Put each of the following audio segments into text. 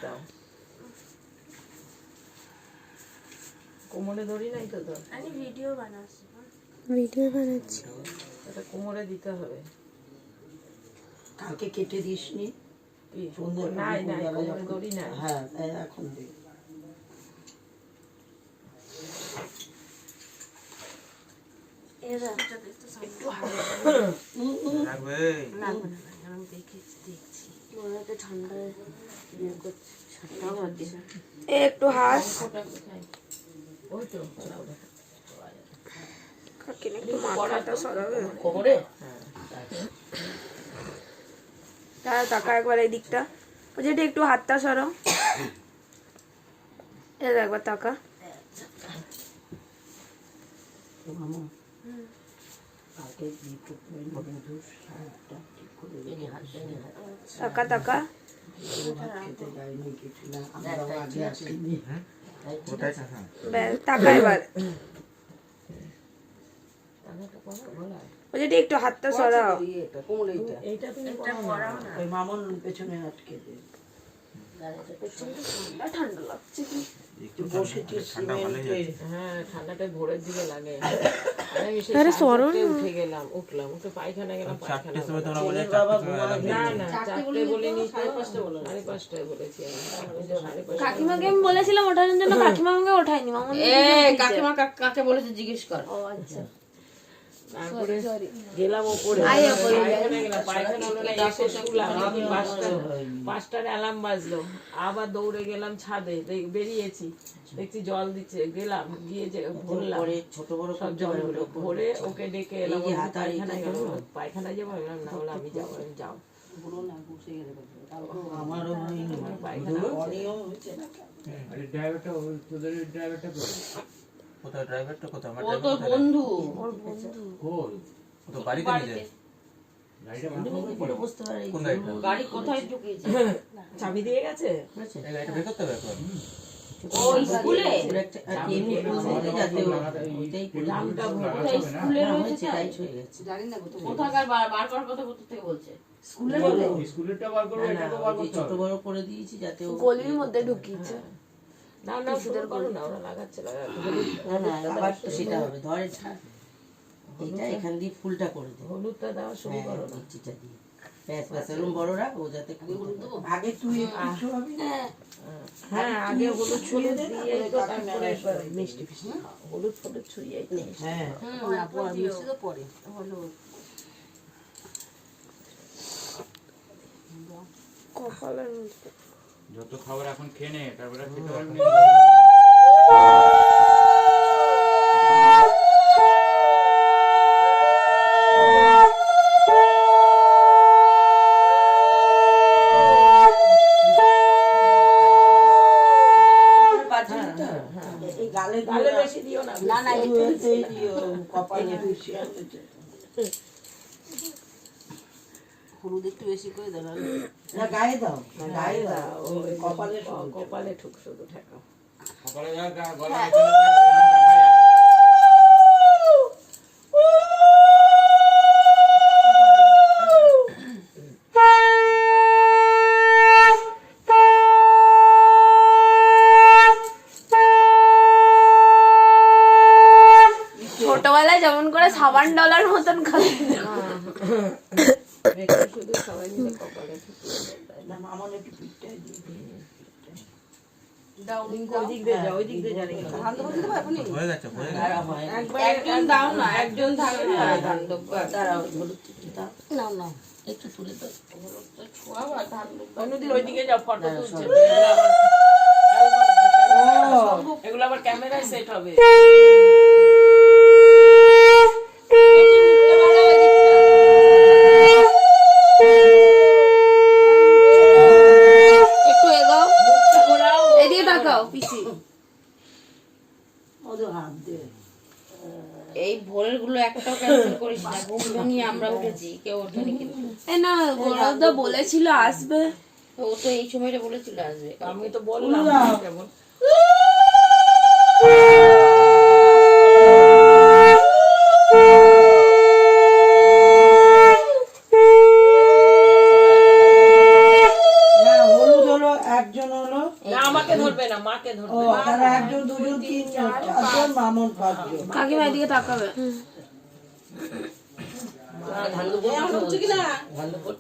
দাও। কোমরে দড়ি নাই তো তোর? আমি ভিডিও বানাচ্ছি। এটা কোমরে দিতে হবে। কালকে কেটে দিসনি? নাই নাই, কোমরে দড়ি নাই। হ্যাঁ এখন দিই। একটু হাস একটু মাথাটা সরাবে কোমরে। তারা টাকা একবার এই দিকটা যেটা একটু হাতটা সরাও। এর একবার টাকা টাকা টাকা টাকা এবার যেটা একটু হাতটা সরাও। মামন পেছনে আটকে দে। ঠান্ডা লাগছে কি? হ্যাঁ, ঠান্ডাটা ভোরের দিকে লাগে। উঠে গেলাম, উঠলাম, উঠে পায়খানা গেলাম। না না, 4টে বলিনি, 5:30টায় বলেছি। কাকিমাকে আমি বলেছিলাম ওঠানোর জন্য, কাকিমা আমাকে ওঠায়নি। কাকিমা কাকে বলেছে জিজ্ঞেস কর। ও আচ্ছা, তারপরে গেলাম ওপরে, পায়খানা এসে শুলাম। 5টার অ্যালার্ম বাজলো, আবার দৌড়ে গেলাম ছাদে, বেরিয়েছি, দেখছি জল দিচ্ছে, গেলাম, গিয়ে ভরলাম ছোট বড় সব জল হলো, ভরে ওকে ডেকে এলাম। পায়খানা গেল, পায়খানা যাবো, না হলে আমি যাবো। আমি যাও, আমারও হয়নি, পায়খানা অনিয়ম হয়েছে না। কোথায় ড্রাইভারটা? কোথায় আমার ও তো বন্ধু, ওর বন্ধু। ও তো বাড়িতে নিয়ে যায়। বুঝতে পারি কোন গাড়িটা? গাড়ি কোথায় ঢুকিয়েছে? চাবি দিয়ে গেছে। এই গাড়িটা বের করতে হবে এখন। ও স্কুলে রামটা স্কুলে রয়েছে, টাইট হয়ে গেছে। কোথাকার বার করার কথা কোথা থেকে বলছে? স্কুলে ছোট বড় করে দিয়েছি যাতে ও গলির মধ্যে ঢুকিয়েছে। না না, সুদের করো না, ওরা লাগাচ্ছে। না আবার তো সেটা হবে, ধরে ছাড় এটা এখান দিয়ে ফুলটা করে দে। হলুদটা দেওয়া শুরু করো না। মিষ্টিটা দিয়ে ব্যাস ব্যাস, এরকম বড় রাখ, ও যাতে আগে তুই একটু ছড়াবি। হ্যাঁ, আগে হলুদ ছড়িয়ে দিয়ে তো তারপরে মিষ্টি ফিষ্টি খাও। হলুদ ফলুদ ছড়িয়ে হ্যাঁ মিষ্টি তো পরে হলুদ কপালের মধ্যে যত খাবার এখন খেয়ে নে, তারপরে খেতে পারবি। গালে বেশি দিও না। না না কপালে বেশি আছে। হলুদ একটু বেশি করে দাও, না গায়ে দাও, গায়ে দাও, কপালে কপালে ঠুক শুধু ঠেকাও। সকালে গলা ছোটবেলায় যেমন করে সাবান ডলার মতন খাবে। শুধু সবাই মিলে কপালে ঠুকিয়ে দেয়। না মামন একটু পিঠটাই দিয়ে হয়ে গেছে, হয়ে গেছে। একজন দাও না, একজন থাকে না। দাঁড়াও, হলুদ দাও, নাও নাও একটু তুলে দাও। অনুদিন ওইদিকে যাও, ফটো তুলছে। এগুলো আবার ক্যামেরায় সেট হবে। একটু এগাও, এদিকে তাকাও পিছি। ওদের হাত দে। এই ভোরের গুলো একটাও ক্যান্সেল করিস না। ঘুম ভাঙিয়ে আমরা উঠেছি, কেউ ওঠেনি কিন্তু। এই না, গৌরবদা বলেছিল আসবে। ও তো এই সময়টা বলেছিল আসবে। আমি তো বললাম কেমন। কয়েকজন হলো? না আমাকে ধরবে না, মাকে ও ধরবে। তারা 1 জন 2 জন 3 জন 4 জন মামুন 5 জন। কাকিমা এদিকে তাকাবে।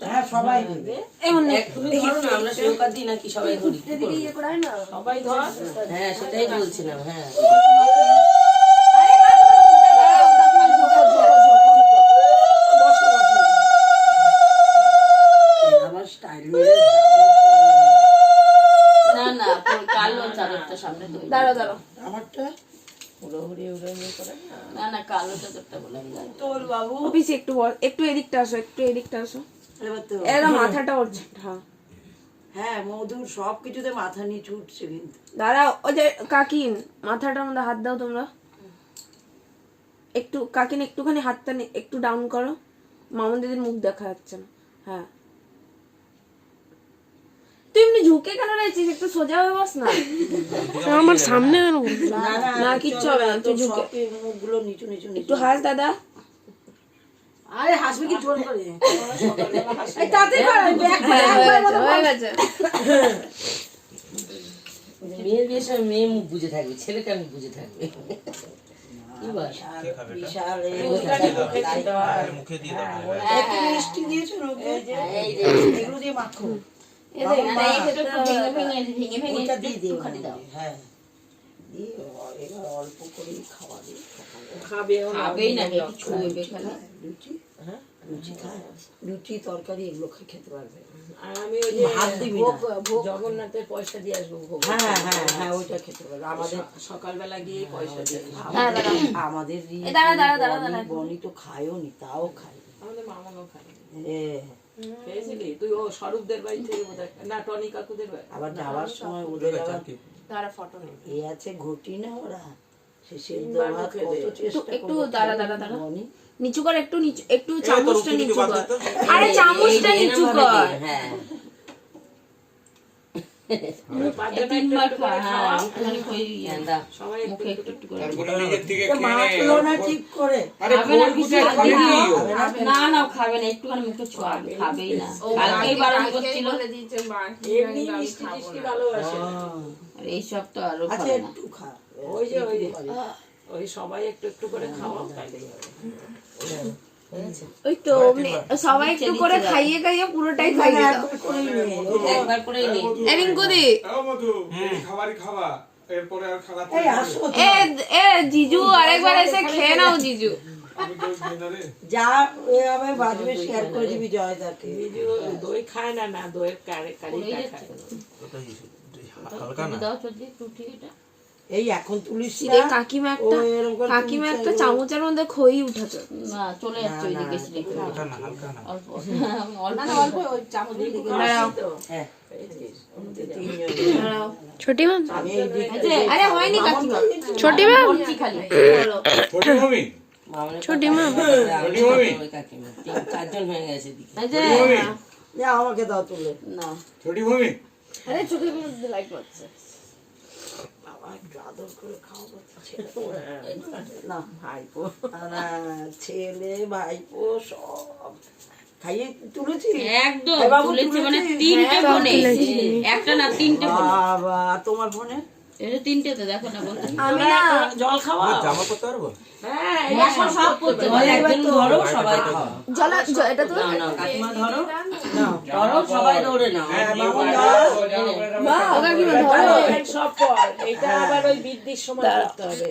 হ্যাঁ সবাই দেবে। এমন আমরা সেওকা দিই নাকি সবাই করি? এদিকে ইয়ে করা হয় না। সবাই ধর। হ্যাঁ সেটাই বলছিলাম। হ্যাঁ আমার স্টাইল না না কালো চাদরটা সামনে তো দাঁড়াও দাঁড়াও। আমারটা না না কালো চাদরটা বলে তোর বাবু অফিসে একটু একটু এদিকটা আসো, একটু এদিকটা আসো। এবার তো এরা মাথাটা উঠছে। হ্যাঁ হ্যাঁ মধুর সব কিছুতে মাথা নিচু উঠছে কিন্তু। দাঁড়াও, ওই যে কাকিন মাথাটার মধ্যে হাত দাও তোমরা। একটু কাকিন একটুখানি হাতটা একটু ডাউন করো, মামুন দিদির মুখ দেখা যাচ্ছে না। হ্যাঁ তুই এমনি ঝুঁকে কেন রয়েছিস, একটু সোজা হয়ে বস না। আমার সামনে না কিচ্ছু হবে না, তুই ঝুঁকে মুখগুলো নিচু নিচু নিচু। একটু হাস দাদা। আরে হাসবি কি জোর করে? এই তাতে হয়ে গেছে। মেয়ের বিয়ে সব মেয়ে মুখ বুঝে থাকবে, ছেলে কেন বুঝে থাকবে? কি বল? কে খাবে এটা? বিশাল মুখে দিয়ে দাও। একটু মিষ্টি দিয়েছো না ওকে? এগুলো দিয়ে মাখো। ভেঙে ভেঙে ওটা দিয়ে দিও। একটুখানি দাও। হ্যাঁ দিয়ে এবার অল্প করে খাওয়াবে। খাবে খাবেই না, একটু ছুঁবে খালি। লুচি লুচি খায়, লুচি তরকারি এগুলো খেতে পারবে। আর আমি ওই যে ভাত দিবি না। জগন্নাথের পয়সা দিয়ে আসবো ভোগ। হ্যাঁ হ্যাঁ হ্যাঁ ওইটা খেতে পারবে। আমাদের সকালবেলা গিয়ে পয়সা দিয়ে আসবো। আমাদের বনি তো খায়ও নি, তাও খায়। আমাদের মামাও খায়। হ্যাঁ খেয়েছিলি তুই? ও স্বরূপদের বাড়ি থেকে বোধহয়, না টনি কাকুদের বাড়ি। আবার যাওয়ার সময় ওদের আবার দাঁড়া ফটো নেই। এ আছে ঘটি না ওরা, সে সেদ্ধ ভাত কত চেষ্টা একটু করবো। দাঁড়া দাঁড়া দাঁড়া, বনি নিচু কর, একটু নিচু, একটু চামচটা নিচু কর। আরে চামচটা নিচু কর। হ্যাঁ তিনবার খাওয়া একটুখানি খইয়ে দাও। সবাই একটু মুখে একটু একটু করে তারপরে নিজের থেকে খেয়ে মাখলো না ঠিক করে। আরে খাবে না, খোল কুচে খাবে কি ও? না না খাবে না, একটুখানি মুখে ছোঁয়াবে, খাবেই না। কালকেই বারণ করছিল, এমনি মিষ্টি টিষ্টি ভালোবাসে। আর এইসব তো আরো আচ্ছা খাবে না। একটু খা। ওই যে ওই সবাই একটু একটু করে খাওয়াও, তাইলেই হবে। ওই তো সবাই একটু করে খাইয়ে খাইয়ে পুরোটাই খাইয়ে দাও। একবার করেই নেই। রিঙ্কুদি খাবারই খাওয়া, এরপরে আর খাওয়া এই আসো তো। এ জিজু আরেকবার এসে খেয়ে নাও জিজু। আমি তো মেনারে যা এভাবে বাজবে শেয়ার করে দিবি জয়দাকে। দই খায় না, না দইয়ের কারিটা খায়। হালকা না। দাও চোদ্দি টুটি এটা। এই এখন তুলিস রে না। কাকিমা ও একটা এরকম করে কাকিমা তুলছে, একটা ও- চামচের মধ্যে খই উঠাচ্ছে। না চলে যাচ্ছে ওইদিকে স্লিপ করে। হালকা না, হালকা না। অল্প অল্প ওই চামচ দিয়ে দিকে দাঁড়াও হ্যাঁ তিনজন। দাঁড়াও। আমি এই দিকে আরে হয়নি কাকিমা। ছোটি মা বলছি খালি বলো। ছোটি মামি ছোটি মা ছোটি মামি কাকিমা 3-4 জন হয়ে গেছে দিকে। এই যে ছোটি মামি যা আমাকে দাও তুলে। না ছোটি মামি আরে চোখের মধ্যে লাইট পড়ছে। বাবা একটু আদর করে খাওয়াবো তো ছেলে। না ভাইপো না ছেলে ভাইপো সব খাইয়ে তুলেছি একদম এ বাবু তুলেছে, মানে তুলেছি? তিনটে ফোনে, একটা না তিনটে ফোনে। বাবা তোমার ফোনে এটা তিনটেতে দেখো না বলতে। আমি না জল খাওয়া। জামা করতে পারবো? হ্যাঁ এটা সব করতে জল একজন ধরো সবাই খাও। এটা তো কাকিমা ধরো না ধরো সবাই দৌড়ে নাও। মামুন সব পর। এটা আবার ওই বৃদ্ধির সময় করতে হবে।